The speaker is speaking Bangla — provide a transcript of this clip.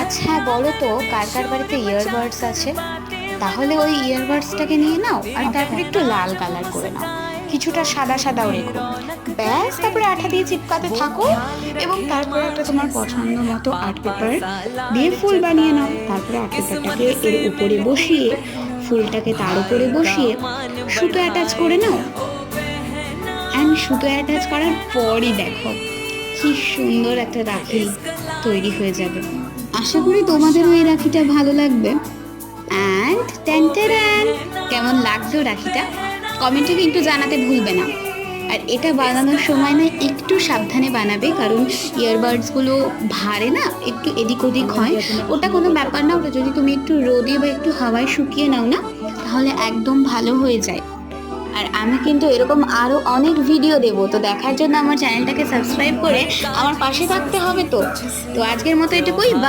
আচ্ছা বলো তো, কার কার বাড়িতে ইয়ারবাডস আছে? তাহলে ওই ইয়ারবাডসটাকে নিয়ে নাও আর তারপরে একটু লাল কালার করে নাও, কিছুটা সাদা সাদাও রেখো। ব্যাস, তারপরে আঠা দিয়ে চিপকাতে থাকো এবং তারপরে একটা তোমার পছন্দ মতো আর্ট পেপার দিয়ে ফুল বানিয়ে নাও। তারপরে আর্ট পেপারটাকে এর উপরে বসিয়ে, ফুলটাকে তার উপরে বসিয়ে সুতো অ্যাটাচ করে নাও। অ্যান্ড সুতো অ্যাটাচ করার পরই দেখো কি সুন্দর একটা রাখি তৈরি হয়ে যাবে। আশা করি তোমাদেরও এই রাখিটা ভালো লাগবে। অ্যান্ড টেন টেন, কেমন লাগলো রাখিটা কমেন্টে কিন্তু জানাতে ভুলবে না। আর এটা বানানোর সময় না একটু সাবধানে বানাবে, কারণ ইয়ারবাডসগুলো ভারে না, একটু এদিক ওদিক হয়। ওটা কোনো ব্যাপার না, ওটা যদি তুমি একটু রোদে বা একটু হাওয়ায় শুকিয়ে নাও না, তাহলে একদম ভালো হয়ে যায়। আর আমি কিন্তু এরকম আরো অনেক ভিডিও দেবো, তো দেখার জন্য আমার চ্যানেলটাকে সাবস্ক্রাইব করে আমার পাশে থাকতে হবে। তো তো আজকের মতো এটুকুই, বা